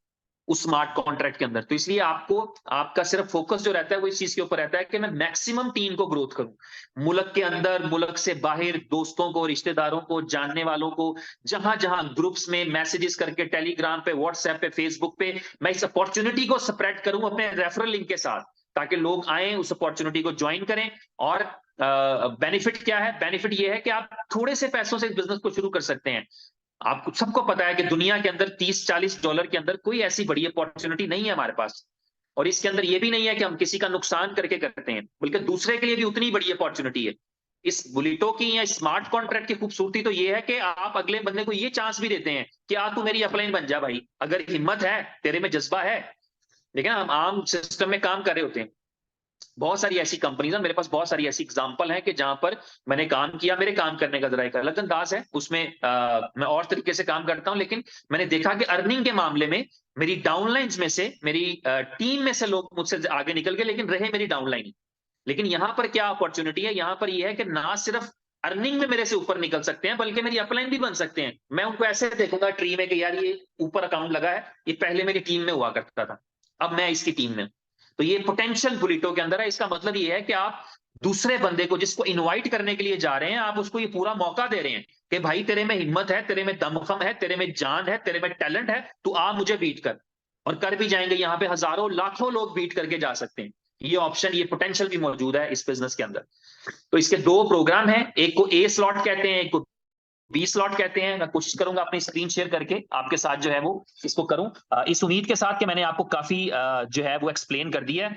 उस स्मार्ट कॉन्ट्रैक्ट के अंदर। तो इसलिए आपको, आपका सिर्फ फोकस जो रहता है वो इस चीज के ऊपर रहता है कि मैं मैक्सिमम टीम को ग्रोथ करूं, मुल्क के अंदर, मुल्क से बाहर, दोस्तों को, रिश्तेदारों को, जानने वालों को, जहां जहां ग्रुप्स में मैसेजेस करके, टेलीग्राम पे, व्हाट्सएप पे, फेसबुक पे, मैं इस अपॉर्चुनिटी को स्प्रेड करूं अपने रेफरल लिंक के साथ, ताकि लोग आए, उस अपॉर्चुनिटी को ज्वाइन करें। और बेनिफिट क्या है? बेनिफिट ये है कि आप थोड़े से पैसों से बिजनेस को शुरू कर सकते हैं। आपको सबको पता है कि दुनिया के अंदर $30-40 के अंदर कोई ऐसी बड़ी अपॉर्चुनिटी नहीं है हमारे पास। और इसके अंदर ये भी नहीं है कि हम किसी का नुकसान करके करते हैं, बल्कि दूसरे के लिए भी उतनी बड़ी अपॉर्चुनिटी है। इस बुलिटो की या स्मार्ट कॉन्ट्रैक्ट की खूबसूरती तो ये है कि आप अगले बंदे को ये चांस भी देते हैं कि तू मेरी अपलाइन बन जा भाई, अगर हिम्मत है, तेरे में जज्बा है। लेकिन हम आम सिस्टम में काम कर रहे होते हैं। बहुत सारी ऐसी कंपनीज है, मेरे पास बहुत सारी ऐसी एग्जांपल है कि जहां पर मैंने काम किया, मेरे काम करने का जरा एक अलग अंदाज है, उसमें मैं और तरीके से काम करता हूं, लेकिन मैंने देखा कि अर्निंग के मामले में मेरी डाउनलाइंस में से, मेरी टीम में से लोग मुझसे आगे निकल गए, लेकिन रहे मेरी डाउनलाइन। लेकिन यहां पर क्या अपॉर्चुनिटी है, यहां पर यह है कि ना सिर्फ अर्निंग में मेरे से ऊपर निकल सकते हैं, बल्कि मेरी अपलाइन भी बन सकते हैं। मैं उनको ऐसे देखूंगा ट्री में कि यार ये ऊपर अकाउंट लगा है, ये पहले मेरी टीम में हुआ करता था, अब मैं इसकी टीम में हूं। तो ये पोटेंशियल बुलिटो के अंदर है। इसका मतलब ये है कि आप दूसरे बंदे को जिसको इनवाइट करने के लिए जा रहे हैं, आप उसको ये पूरा मौका दे रहे हैं कि भाई तेरे में हिम्मत है, तेरे में दमखम है, तेरे में जान है, तेरे में टैलेंट है, तू आ मुझे बीट कर। और कर भी जाएंगे, यहां पे हजारों लाखों लोग बीट करके जा सकते हैं। ये ऑप्शन, ये पोटेंशियल भी मौजूद है इस बिजनेस के अंदर। तो इसके दो प्रोग्राम हैं, एक को ए स्लॉट कहते हैं, एक को बी स्लॉट कहते हैं। मैं कोशिश करूंगा अपनी स्क्रीन शेयर करके आपके साथ जो है वो इसको करूं, इस उम्मीद के साथ कि मैंने आपको काफी जो है वो एक्सप्लेन कर दिया है,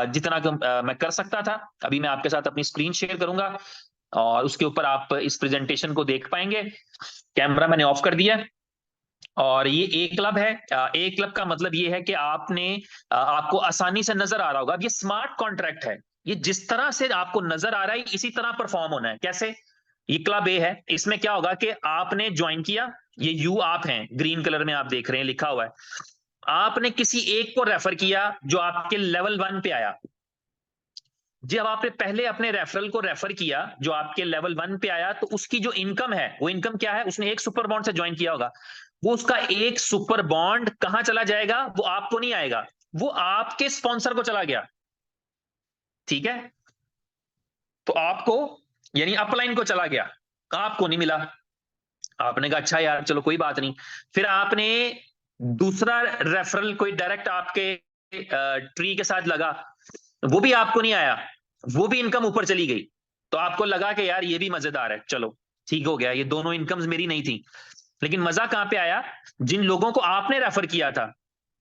जितना मैं कर सकता था। अभी मैं आपके साथ अपनी स्क्रीन शेयर करूंगा और उसके ऊपर आप इस प्रेजेंटेशन को देख पाएंगे। कैमरा मैंने ऑफ कर दिया है। और ये ए क्लब है। ए क्लब का मतलब ये है कि आपको आसानी से नजर आ रहा होगा। अब ये स्मार्ट कॉन्ट्रैक्ट है, ये जिस तरह से आपको नजर आ रहा है इसी तरह परफॉर्म होना है। कैसे? ये क्लब ए है, इसमें क्या होगा कि आपने ज्वाइन किया, ये यू आप हैं, ग्रीन कलर में आप देख रहे हैं लिखा हुआ है। आपने किसी एक को रेफर किया जो आपके लेवल 1 पे आया। जब आपने पहले अपने रेफरल को रेफर किया जो आपके लेवल 1 पे आया, तो उसकी जो इनकम है, वो इनकम क्या है? उसने एक सुपर बॉन्ड से ज्वाइन किया होगा, वो उसका एक सुपर बॉन्ड कहां चला जाएगा? वो आपको नहीं आएगा, वो आपके स्पॉन्सर को चला गया। ठीक है? तो आपको, यानी अपलाइन को चला गया, आपको नहीं मिला। आपने कहा अच्छा यार चलो कोई बात नहीं। फिर आपने दूसरा रेफरल कोई डायरेक्ट आपके ट्री के साथ लगा, वो भी आपको नहीं आया, वो भी इनकम ऊपर चली गई। तो आपको लगा कि यार ये भी मजेदार है, चलो ठीक हो गया, ये दोनों इनकम्स मेरी नहीं थी। लेकिन मजा कहां पे आया? जिन लोगों को आपने रेफर किया था,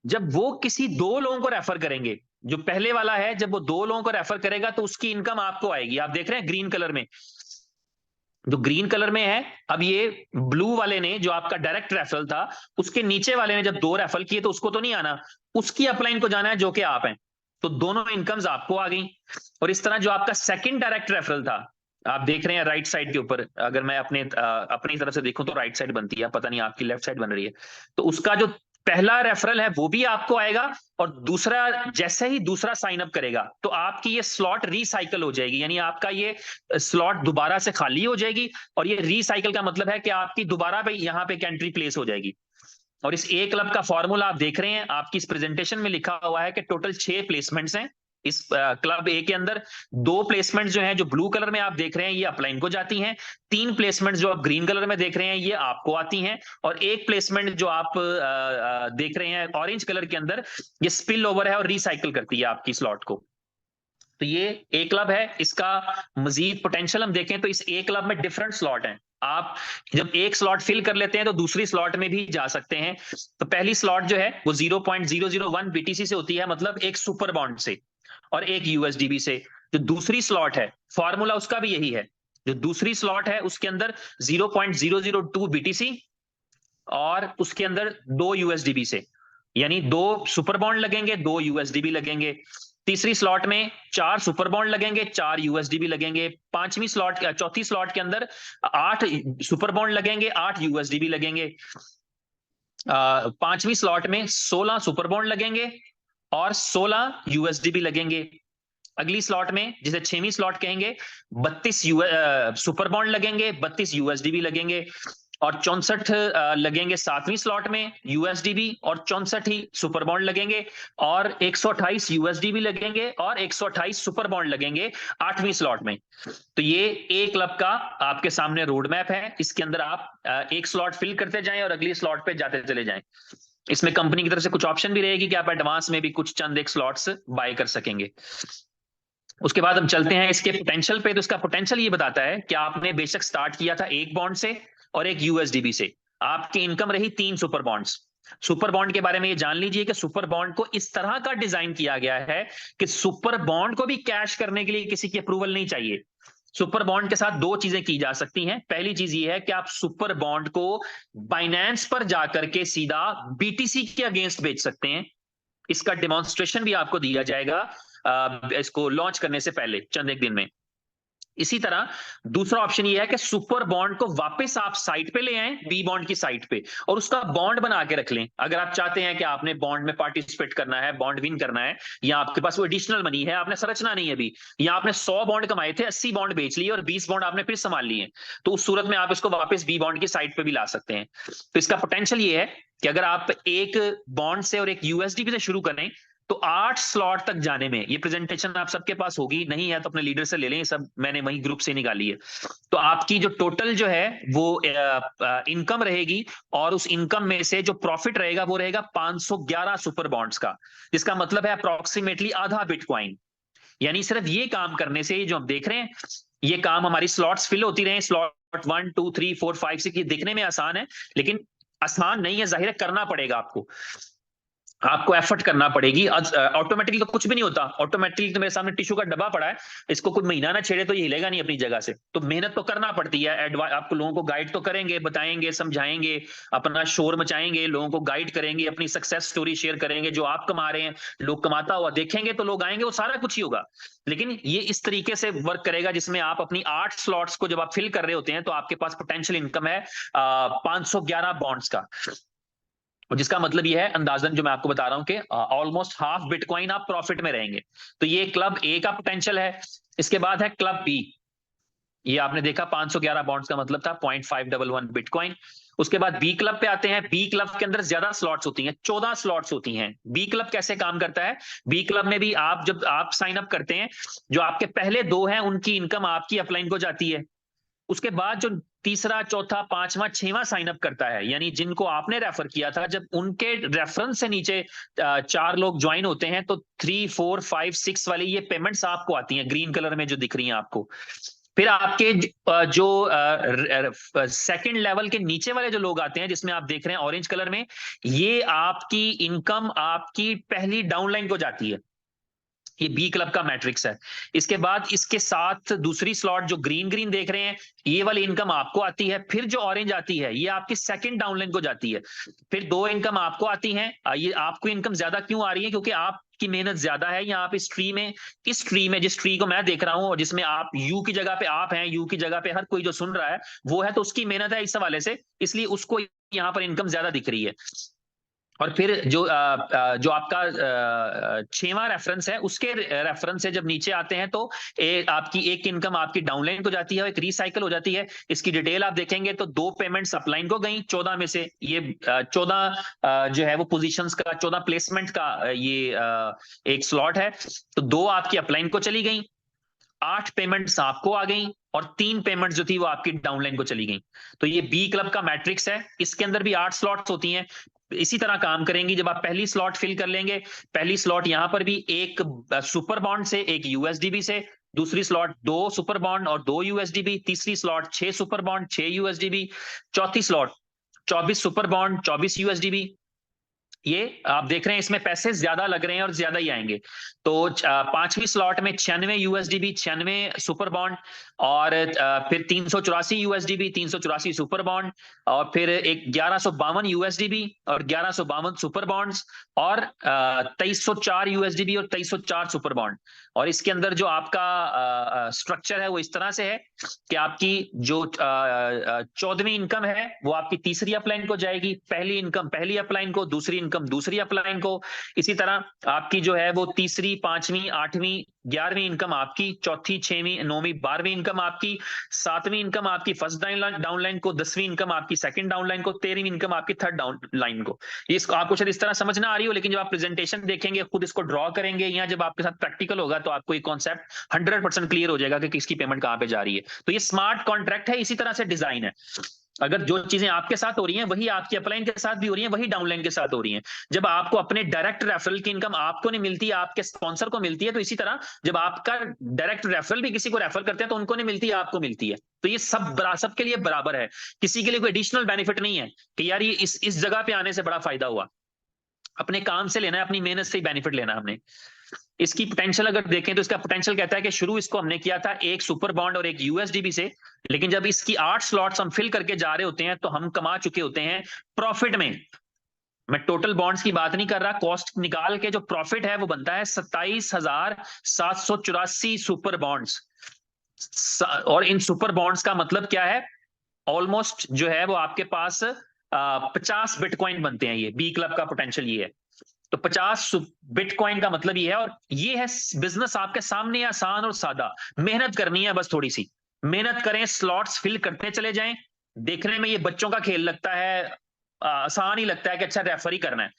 जब वो किसी दो लोगों को रेफर करेंगे, जो पहले वाला है जब वो दो लोगों को रेफर करेगा तो उसकी इनकम आपको आएगी। आप देख रहे हैं ग्रीन कलर में, जो ग्रीन कलर में है। अब ये ब्लू वाले ने, जो आपका डायरेक्ट रेफरल था, उसके नीचे वाले ने जब दो रेफरल किए तो उसको तो नहीं आना, उसकी अपलाइन को जाना है जो कि आप हैं। तो दोनों इनकम्स आपको आ गई। और इस तरह जो आपका सेकंड डायरेक्ट रेफरल था, आप देख रहे हैं राइट साइड के ऊपर, अगर मैं अपनी तरफ से देखूं तो राइट साइड बनती है, पता नहीं आपकी लेफ्ट साइड बन रही है। तो उसका जो पहला रेफरल है वो भी आपको आएगा, और दूसरा, जैसे ही दूसरा साइन अप करेगा तो आपकी ये स्लॉट रिसाइकल हो जाएगी, यानी आपका ये स्लॉट दोबारा से खाली हो जाएगी। और ये रिसाइकल का मतलब है कि आपकी दोबारा पे यहाँ पे एंट्री प्लेस हो जाएगी। और इस ए क्लब का फॉर्मूला आप देख रहे हैं, आपकी इस प्रेजेंटेशन में लिखा हुआ है कि टोटल 6 प्लेसमेंट्स हैं इस क्लब ए के अंदर। 2 प्लेसमेंट जो हैं, जो ब्लू कलर में आप देख रहे हैं, ये अपलाइन को जाती हैं। 3 प्लेसमेंट जो आप ग्रीन कलर में देख रहे हैं, ये आपको आती हैं। और एक प्लेसमेंट जो आप देख रहे हैं ऑरेंज कलर के अंदर, ये स्पिल ओवर है और रिसाइकल करती है आपकी स्लॉट को। तो ये ए क्लब है। इसका मजीद पोटेंशियल हम देखें तो इस ए क्लब में डिफरेंट स्लॉट हैं। आप जब एक स्लॉट फिल कर लेते हैं तो दूसरी स्लॉट में भी जा सकते हैं। तो पहली स्लॉट जो है वो 0.001 बीटीसी से होती है, मतलब एक सुपर बॉन्ड से, और एक यूएसडीबी से। जो दूसरी स्लॉट है, फॉर्मूला उसका भी यही है। जो दूसरी स्लॉट है उसके अंदर 0.002 बीटीसी और उसके अंदर 2 यूएसडीबी से, यानी 2 सुपर बॉन्ड लगेंगे, 2 यूएसडीबी लगेंगे। तीसरी स्लॉट में 4 सुपर बॉन्ड लगेंगे, 4 यूएसडीबी लगेंगे। चौथी स्लॉट के अंदर 8 सुपर बॉन्ड लगेंगे, 8 यूएसडीबी लगेंगे। पांचवी स्लॉट में 16 सुपर बॉन्ड लगेंगे और 16 यूएसडीबी लगेंगे। अगली स्लॉट में, जिसे 6वीं स्लॉट कहेंगे, 32 सुपर बॉन्ड लगेंगे, 32 यूएसडीबी लगेंगे। और 64 लगेंगे 7वीं स्लॉट में यूएसडीबी, और 64 ही सुपर बॉन्ड लगेंगे। और 128 यूएसडीबी लगेंगे और 128 सुपर बॉन्ड लगेंगे 8वीं स्लॉट में। तो ये ए क्लब का आपके सामने रोड मैप है। इसके अंदर आप एक स्लॉट फिल करते जाएं और अगली स्लॉट पे जाते चले जाएं। इसमें कंपनी की तरफ से कुछ ऑप्शन भी रहेगी कि आप एडवांस में भी कुछ चंद एक स्लॉट्स बाय कर सकेंगे। उसके बाद हम चलते हैं इसके पोटेंशियल पे। तो इसका पोटेंशियल ये बताता है कि आपने बेशक स्टार्ट किया था एक बॉन्ड से और एक यूएसडीबी से, आपकी इनकम रही 3 सुपर बॉन्ड्स। सुपर बॉन्ड के बारे में ये जान लीजिए कि सुपर बॉन्ड को इस तरह का डिजाइन किया गया है कि सुपर बॉन्ड को भी कैश करने के लिए किसी की अप्रूवल नहीं चाहिए। सुपर बॉन्ड के साथ दो चीजें की जा सकती हैं। पहली चीज ये है कि आप सुपर बॉन्ड को बाइनेंस पर जाकर के सीधा बीटीसी के अगेंस्ट बेच सकते हैं। इसका डेमोन्स्ट्रेशन भी आपको दिया जाएगा इसको लॉन्च करने से पहले चंद एक दिन में। इसी तरह दूसरा ऑप्शन ये है कि सुपर बॉन्ड को वापस आप साइट पे ले आए, बी बॉन्ड की साइट पे, और उसका बॉन्ड बना के रख लें। अगर आप चाहते हैं कि आपने बॉन्ड में पार्टिसिपेट करना है, बॉन्ड विन करना है, या आपके पास वो एडिशनल मनी है, आपने संरचना नहीं है अभी, या आपने 100 बॉन्ड कमाए थे, 80 बॉन्ड बेच लिए और 20 बॉन्ड आपने फिर संभाल लिए, तो उस सूरत में आप इसको वापस बी बॉन्ड की साइट पे भी ला सकते हैं। तो इसका पोटेंशियल ये है कि अगर आप एक बॉन्ड से और एक यूएसडीपी से शुरू करें तो 8 स्लॉट तक जाने में, ये प्रेजेंटेशन आप सबके पास होगी, नहीं है तो अपने लीडर से ले लें, सब मैंने वही ग्रुप से निकाली है। तो आपकी जो टोटल जो है वो इनकम रहेगी, और उस इनकम में से जो प्रॉफिट रहेगा वो रहेगा 511 सुपर बॉन्ड्स का, जिसका मतलब है अप्रोक्सीमेटली आधा बिटकॉइन। यानी सिर्फ ये काम करने से, जो हम देख रहे हैं ये काम, हमारी स्लॉट्स फिल होती रहे, स्लॉट 1 2 3 4 5 6, ये दिखने में आसान है लेकिन आसान नहीं है, जाहिर है करना पड़ेगा आपको एफर्ट करना पड़ेगी। ऑटोमेटिकली तो कुछ भी नहीं होता। ऑटोमेटिकली तो मेरे सामने टिश्यू का डब्बा पड़ा है, इसको कोई महीना ना छेड़े तो ये हिलेगा नहीं अपनी जगह से। तो मेहनत तो करना पड़ती है। आपको लोगों को गाइड तो करेंगे, बताएंगे, समझाएंगे, अपना शोर मचाएंगे, लोगों को गाइड करेंगे, अपनी सक्सेस स्टोरी शेयर करेंगे, जो आप कमा रहे हैं लोग कमाता हुआ देखेंगे तो लोग आएंगे, वो सारा कुछ ही होगा। लेकिन ये इस तरीके से वर्क करेगा जिसमें आप अपनी 8 स्लॉट्स को जब आप फिल कर रहे होते हैं तो आपके पास पोटेंशियल इनकम है 511 बॉन्ड्स का। और जिसका मतलब ये है अंदाजन, जो मैं आपको बता रहा हूं कि ऑलमोस्ट हाफ बिटकॉइन आप प्रॉफिट में रहेंगे। तो ये क्लब ए का पोटेंशियल है। इसके बाद है क्लब बी। ये आपने देखा 511 बॉन्ड्स का मतलब था 0.511 बिटकॉइन। उसके बाद बी क्लब पे आते हैं। बी क्लब के अंदर ज्यादा स्लॉट्स होती हैं, 14 स्लॉट्स होती हैं। बी क्लब कैसे काम करता है? बी क्लब में भी आप जब आप साइन अप करते हैं, जो आपके पहले दो हैं उनकी इनकम आपकी अपलाइन को जाती है। उसके बाद जो तीसरा, चौथा, पांचवा, छठवां साइन अप करता है, यानी जिनको आपने रेफर किया था, जब उनके रेफरेंस से नीचे 4 लोग ज्वाइन होते हैं तो 3 4 5 6 वाली ये पेमेंट्स आपको आती हैं, ग्रीन कलर में जो दिख रही हैं आपको। फिर आपके जो सेकंड लेवल के नीचे वाले जो लोग आते हैं, जिसमें आप देख रहे हैं ऑरेंज कलर में, ये आपकी इनकम आपकी पहली डाउनलाइन को जाती है। ये बी क्लब का मैट्रिक्स है। इसके बाद इसके साथ दूसरी स्लॉट जो ग्रीन ग्रीन देख रहे हैं, ये वाली इनकम आपको आती है। फिर जो ऑरेंज आती है ये आपकी सेकंड डाउनलाइन को जाती है। फिर 2 इनकम आपको आती हैं। ये आपको इनकम ज्यादा क्यों आ रही है? क्योंकि आपकी मेहनत ज्यादा है, या आप इस ट्री में जिस ट्री को मैं देख रहा हूं और जिसमें आप यू की जगह पे आप हैं, यू की जगह पे हर कोई जो सुन रहा है वो है, तो उसकी मेहनत है इस हवाले से, इसलिए उसको यहाँ पर इनकम ज्यादा दिख रही है। और फिर जो आपका 6वां रेफरेंस है, उसके रेफरेंस से जब नीचे आते हैं तो आपकी एक इनकम आपकी डाउनलाइन को जाती है और एक रिसाइकल हो जाती है। इसकी डिटेल आप देखेंगे तो 2 पेमेंट्स अपलाइन को गई 14 में से। ये 14 जो है वो पोजीशंस का, 14 प्लेसमेंट का ये एक स्लॉट है। तो 2 आपकी अपलाइन को चली गई, 8 पेमेंट्स आपको आ गई, और 3 पेमेंट्स जो थी वो आपकी डाउनलाइन को चली गई। तो ये बी क्लब का मैट्रिक्स है। इसके अंदर भी 8 स्लॉट्स होती हैं। इसी तरह काम करेंगी। जब आप पहली स्लॉट फिल कर लेंगे, पहली स्लॉट यहां पर भी एक सुपर बॉन्ड से, एक यूएसडीबी से, दूसरी स्लॉट 2 सुपर बॉन्ड और 2 यूएसडीबी, तीसरी स्लॉट 6 सुपर बॉन्ड 6 यूएसडीबी, चौथी स्लॉट 24 सुपर बॉन्ड 24 यूएसडीबी। ये आप देख रहे हैं इसमें पैसे ज्यादा लग रहे हैं और ज्यादा ही आएंगे। तो 5वीं स्लॉट में 96 यूएसडीबी 96 सुपर बॉन्ड, और फिर 384 यूएसडीबी 384 सुपर बॉन्ड, और फिर एक 1152 यूएसडीबी और 1152 सुपर बॉन्ड्स, और 2304 यूएसडीबी और 2304 सुपर बॉन्ड। और इसके अंदर जो आपका स्ट्रक्चर है वो इस तरह से है कि आपकी जो 14वीं इनकम है वो आपकी तीसरी अपलाइन को जाएगी, पहली इनकम पहली अपलाइन को, दूसरी इनकम दूसरी अपलाइन को। इसी तरह आपकी जो है वो तीसरी, 5वीं, 8वीं, 11वीं इनकम आपकी, चौथी, 6वीं, 9वीं, 12वीं इनकम आपकी, 7वीं इनकम आपकी फर्स्ट डाउनलाइन को, 10वीं इनकम आपकी सेकंड डाउनलाइन को, 13वीं इनकम आपकी थर्ड डाउनलाइन को। इसको आपको शायद इस तरह समझ ना आ रही हो, लेकिन जब आप प्रेजेंटेशन देखेंगे, खुद इसको ड्रॉ करेंगे, या जब आपके साथ प्रैक्टिकल होगा तो आपको ये कॉन्सेप्ट 100% क्लियर हो जाएगा कि किसकी पेमेंट कहां पे जा रही है। तो ये स्मार्ट कॉन्ट्रैक्ट है, इसी तरह से डिजाइन है। अगर जो चीजें आपके साथ हो रही हैं वही आपकी अपलाइन के साथ भी हो रही हैं, वही डाउनलाइन के साथ हो रही हैं। जब आपको अपने डायरेक्ट रेफरल की इनकम आपको नहीं मिलती, आपके स्पॉन्सर को मिलती है, तो इसी तरह जब आपका डायरेक्ट रेफरल भी किसी को रेफर करते हैं तो उनको नहीं मिलती, आपको मिलती है। तो ये सबके लिए बराबर है। किसी के लिए कोई एडिशनल बेनिफिट नहीं है कि यार ये इस जगह पे आने से बड़ा फायदा हुआ। अपने काम से लेना है, अपनी मेहनत से ही बेनिफिट लेना है हमने। इसकी पोटेंशियल अगर देखें तो इसका पोटेंशियल कहता है कि शुरू इसको हमने किया था एक सुपर बॉन्ड और एक यूएसडीबी से, लेकिन जब इसकी 8 स्लॉट्स हम फिल करके जा रहे होते हैं तो हम कमा चुके होते हैं प्रॉफिट में। मैं टोटल बॉन्ड्स की बात नहीं कर रहा, कॉस्ट निकाल के जो प्रॉफिट है वो बनता है 27,784 सुपर बॉन्ड्स। और इन सुपर बॉन्ड्स का मतलब क्या है, ऑलमोस्ट जो है वो आपके पास 50 बिटकॉइन बनते हैं। ये बी क्लब का पोटेंशियल ये है। तो 50 बिटकॉइन का मतलब ये है, और ये है बिजनेस आपके सामने आसान और सादा। मेहनत करनी है बस, थोड़ी सी मेहनत करें, स्लॉट्स फिल करते चले जाएं। देखने में ये बच्चों का खेल लगता है, आसान ही लगता है कि अच्छा रेफर ही करना है।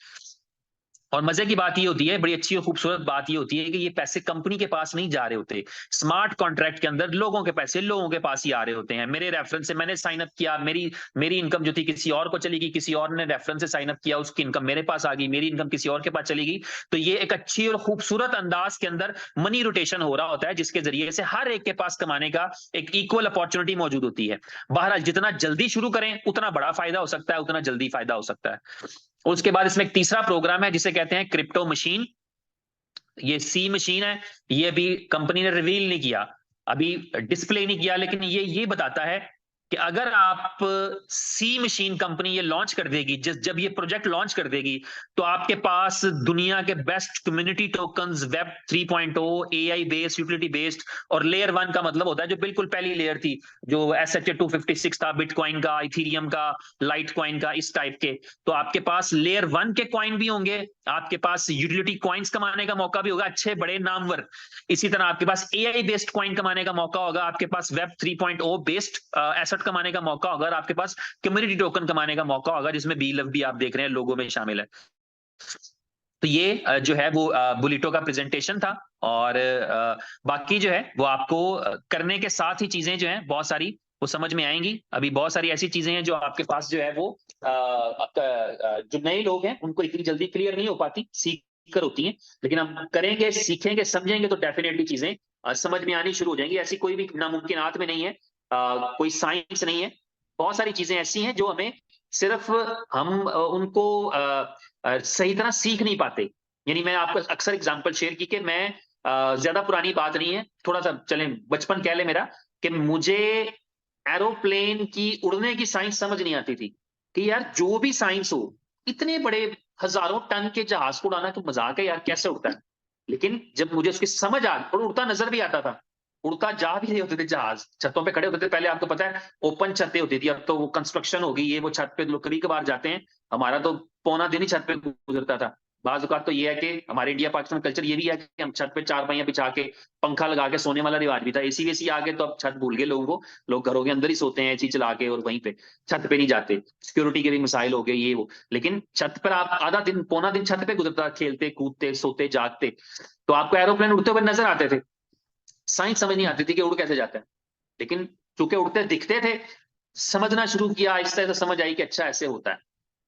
और मजे की बात ये होती है, बड़ी अच्छी और खूबसूरत बात ये होती है कि ये पैसे कंपनी के पास नहीं जा रहे होते। स्मार्ट कॉन्ट्रैक्ट के अंदर लोगों के पैसे लोगों के पास ही आ रहे होते हैं। मेरे रेफरेंस से मैंने साइन अप किया, मेरी इनकम जो थी किसी और को चली गई, किसी और ने रेफरेंस से साइन अप किया, उसकी इनकम मेरे पास आ गई, मेरी इनकम किसी और के पास चली गई। तो ये एक अच्छी और खूबसूरत अंदाज के अंदर मनी रोटेशन हो रहा होता है, जिसके जरिए से हर एक के पास कमाने का एक इक्वल अपॉर्चुनिटी मौजूद होती है। बहरहाल जितना जल्दी शुरू करें उतना बड़ा फायदा हो सकता है, उतना जल्दी फायदा हो सकता है। उसके बाद इसमें एक तीसरा प्रोग्राम है जिसे कहते हैं क्रिप्टो मशीन। ये सी मशीन है, ये अभी कंपनी ने रिवील नहीं किया, अभी डिस्प्ले नहीं किया, लेकिन ये बताता है कि अगर आप सी मशीन कंपनी ये लॉन्च कर देगी, जब ये प्रोजेक्ट लॉन्च कर देगी, तो आपके पास दुनिया के best community tokens, web 3.0, AI based, utility based, और लेयर 1 का मतलब होता है जो बिल्कुल पहली लेयर थी, जो SHA-256 था, बिटकॉइन का, इथीरियम का, लाइट कॉइन का, इस टाइप के। तो आपके पास लेयर 1 के कॉइन भी होंगे, आपके पास यूटिलिटी कॉइन्स कमाने का मौका भी होगा, अच्छे बड़े नामवर। इसी तरह आपके पास एआई बेस्ड कॉइन कमाने का मौका होगा, आपके पास वेब 3.0 बेस्ड एसेट कमाने का मौका होगा, और आपके पास कम्युनिटी टोकन कमाने का मौका होगा, जिसमें बी लव भी आप देख रहे हैं लोगों में शामिल है। तो ये जो है वो बुलिटो का प्रेजेंटेशन था। और बाकी जो है वो आपको करने के साथ ही चीजें जो हैं बहुत सारी वो समझ में आएंगी। अभी बहुत सारी ऐसी चीजें हैं जो आपके पास जो है वो जो नए लोग हैं उनको इतनी जल्दी क्लियर नहीं हो पाती, सीख कर होती हैं, लेकिन हम करेंगे, सीखेंगे, समझेंगे तो डेफिनेटली चीजें समझ में आनी शुरू हो जाएंगी। ऐसी कोई भी नामुमकिनात में नहीं है, कोई साइंस नहीं है। बहुत सारी चीजें ऐसी हैं जो हमें सिर्फ हम उनको सही तरह सीख नहीं पाते। यानी मैं आपको अक्सर एग्जांपल शेयर की कि मैं ज्यादा पुरानी बात नहीं है, थोड़ा सा चले बचपन कह ले मेरा, कि मुझे एरोप्लेन की उड़ने की साइंस समझ नहीं आती थी कि यार जो भी साइंस हो, इतने बड़े हजारों टन के जहाज को उड़ाना तो मजाक है यार, कैसे उड़ता है। लेकिन जब मुझे उसकी समझ आ गई और उड़ता नजर भी आता था, उड़ता जा भी रहे होते थे जहाज, छतों पे खड़े होते थे। पहले आपको पता है ओपन छतें होती थी, अब तो वो कंस्ट्रक्शन हो गई, ये वो छत पे लोग कभी कभार जाते हैं। हमारा तो पौना दिन ही छत पे गुजरता था। बाज औकात तो ये है कि हमारे इंडिया पाकिस्तान कल्चर ये भी है कि हम छत पे चार पहिया बिछा के पंखा लगा के सोने वाला रिवाज भी था। एसी वेसी आ गए तो अब छत भूल गए लोगों को, लोग घरों के अंदर ही सोते हैं एसी चला के, और वहीं पे छत पे नहीं जाते, सिक्योरिटी के भी मसाइल हो गए ये वो। लेकिन छत पर आप आधा दिन पौना दिन छत पे गुजरता, खेलते कूदते सोते जागते, तो आपको एरोप्लेन उड़ते हुए नजर आते थे। साइंस समझ नहीं आती थी कि उड़ कैसे जाते हैं, लेकिन चूंकि उड़ते दिखते थे, समझना शुरू किया, आहिस्ता आहिस्ता समझ आई कि अच्छा ऐसे होता है,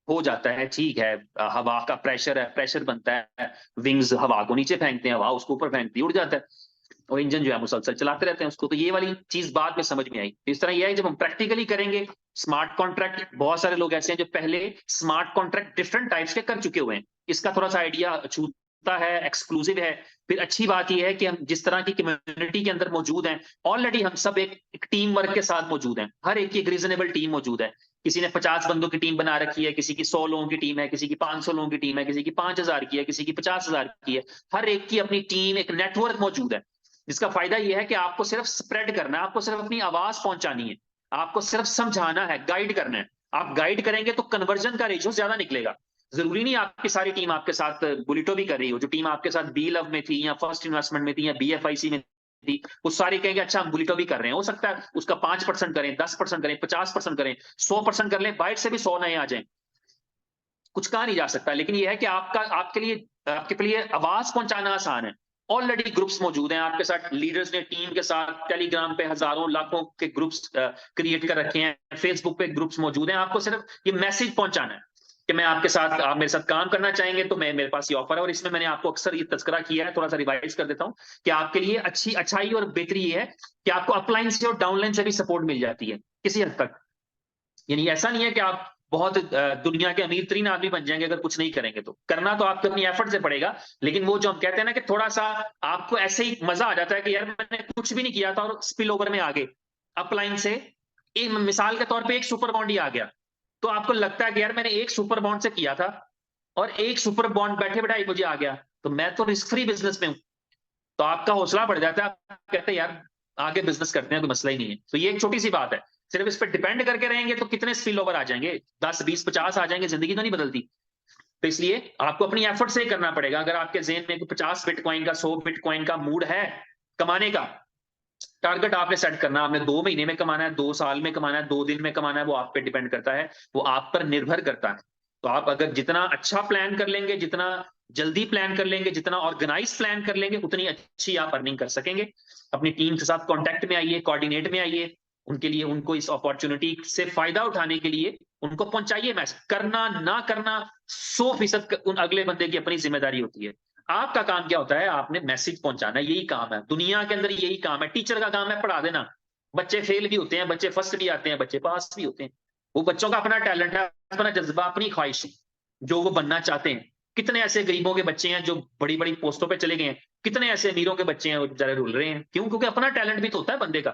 हो जाता है, ठीक है। हवा का प्रेशर है, प्रेशर बनता है, विंग्स हवा को नीचे फेंकते हैं, हवा उसको ऊपर फेंकती है, उड़ जाता है, और इंजन जो है मुसलसल चलाते रहते हैं उसको। तो ये वाली चीज बाद में समझ में आई। इस तरह यह है जब हम प्रैक्टिकली करेंगे स्मार्ट कॉन्ट्रैक्ट, बहुत सारे लोग ऐसे हैं जो पहले स्मार्ट कॉन्ट्रैक्ट डिफरेंट टाइप्स के कर चुके हुए हैं, इसका थोड़ा सा आइडिया छूता है, एक्सक्लूसिव है। फिर अच्छी बात यह है कि हम जिस तरह की कम्युनिटी के अंदर मौजूद हैं, ऑलरेडी हम सब एक टीम वर्क के साथ मौजूद हैं, हर एक की एक रीजनेबल टीम मौजूद है। किसी ने 50 बंदों की टीम बना रखी है, किसी की 100 लोगों की टीम है, किसी की 500 लोगों की टीम है, किसी की 5000 की है, किसी की 50,000 की है। हर एक की अपनी टीम, एक नेटवर्क मौजूद है, जिसका फायदा यह है कि आपको सिर्फ स्प्रेड करना है, आपको सिर्फ अपनी आवाज पहुंचानी है, आपको सिर्फ समझाना है, गाइड करना है। आप गाइड करेंगे तो कन्वर्जन का रेशियो ज्यादा निकलेगा। जरूरी नहीं आपकी सारी टीम आपके साथ बुलिटो भी कर रही हो, जो टीम आपके साथ बी लव में थी या फर्स्ट इन्वेस्टमेंट में थी या BFIC में थी, वो सारे कहेंगे अच्छा हम बुलिटो भी कर रहे हैं। हो सकता है उसका 5% करें, 10% करें, 50% करें, 100% कर लें, बाइट से भी 100 नए आ जाएं, कुछ कहा नहीं जा सकता। लेकिन यह है कि आपके लिए आवाज पहुंचाना आसान है। ऑलरेडी ग्रुप्स मौजूद हैं आपके साथ, लीडर्स ने टीम के साथ टेलीग्राम पे हजारों लाखों के ग्रुप्स क्रिएट कर रखे हैं, फेसबुक पे ग्रुप्स मौजूद हैं। आपको सिर्फ ये मैसेज पहुंचाना है कि मैं आपके साथ, आप मेरे साथ काम करना चाहेंगे तो मेरे पास ये ऑफर है। और इसमें मैंने आपको अक्सर ये तस्करा किया है, थोड़ा सा रिवाइज कर देता हूं कि आपके लिए अच्छाई और बेहतरी ये है कि आपको अपलाइन से और डाउनलाइन से भी सपोर्ट मिल जाती है किसी हद तक। यानी ऐसा नहीं है कि आप बहुत दुनिया के अमीर तरीन आदमी बन जाएंगे अगर कुछ नहीं करेंगे। तो करना तो आपके अपनी एफर्ट से पड़ेगा, लेकिन वो जो हम कहते हैं ना कि थोड़ा सा आपको ऐसे ही मजा आ जाता है कि यार मैंने कुछ भी नहीं किया था और स्पिल ओवर में आ गए अपलाइन से। एक मिसाल के तौर पे एक सुपर बॉन्ड ही आ गया, तो आपको लगता है कि यार मैंने एक सुपर बॉन्ड से किया था और एक सुपर बॉन्ड बैठे बैठाई मुझे आ गया, तो मैं तो रिस्क फ्री बिजनेस में हूं। तो आपका हौसला बढ़ जाता है, आप कहते हैं यार आगे बिजनेस करते हैं, कोई मसला ही नहीं है। तो ये एक छोटी सी बात है। सिर्फ इस पर डिपेंड करके रहेंगे तो कितने स्पिल ओवर आ जाएंगे, 10 20 50 आ जाएंगे, जिंदगी तो नहीं बदलती। तो इसलिए आपको अपनी एफर्ट से ही करना पड़ेगा। अगर आपके जेहन में 50 बिटकॉइन का 100 बिटकॉइन का मूड है कमाने का, टारगेट आपने सेट करना, आपने 2 महीने में कमाना है, 2 साल में कमाना है, 2 दिन में कमाना है, वो आप पे डिपेंड करता है, वो आप पर निर्भर करता है। तो आप अगर जितना अच्छा प्लान कर लेंगे, जितना जल्दी प्लान कर लेंगे, जितना ऑर्गेनाइज प्लान कर लेंगे, उतनी अच्छी आप अर्निंग कर सकेंगे। अपनी टीम के साथ कांटेक्ट में आइए, कोऑर्डिनेट में आइए, उनके लिए, उनको इस अपॉर्चुनिटी से फायदा उठाने के लिए उनको पहुंचाइए मैसेज। करना ना करना 100% उन अगले बंदे की अपनी जिम्मेदारी होती है। आपका काम क्या होता है, आपने मैसेज पहुंचाना, यही काम है दुनिया के अंदर, यही काम है। टीचर का काम है पढ़ा देना। बच्चे फेल भी होते हैं, बच्चे फर्स्ट भी आते हैं, बच्चे पास भी होते हैं। वो बच्चों का अपना टैलेंट है, अपना जज्बा, अपनी ख्वाहिश, जो वो बनना चाहते हैं। कितने ऐसे गरीबों के बच्चे हैं जो बड़ी बड़ी पोस्टों पे चले गए हैं, कितने ऐसे अमीरों के बच्चे हैं वो बेचारे रुल रहे हैं, क्यों? क्योंकि अपना टैलेंट भी तो होता है बंदे का।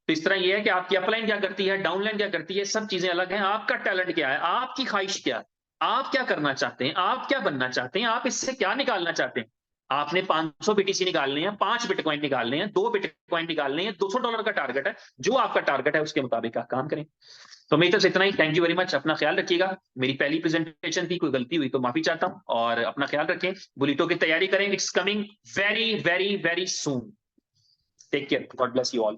तो इस तरह ये है कि आपकी अपलाइन क्या करती है, डाउनलाइन क्या करती है, सब चीजें अलग हैं। आपका टैलेंट क्या है, आपकी ख्वाहिश क्या है, आप क्या करना चाहते हैं, आप क्या बनना चाहते हैं, आप इससे क्या निकालना चाहते हैं। आपने 500 बीटीसी निकालने हैं, 5 बिटकॉइन निकालने हैं, 2 बिटकॉइन निकालने हैं, $200 का टारगेट है। जो आपका टारगेट है उसके मुताबिक आप काम करें। तो मेरी तरफ से इतना ही। Thank you very much. अपना ख्याल रखिएगा। मेरी पहली प्रेजेंटेशन थी, कोई गलती हुई तो माफी चाहता हूं, और अपना ख्याल रखें। बुलेटो की तैयारी करें, it's coming very very very soon. Take care, God bless you all.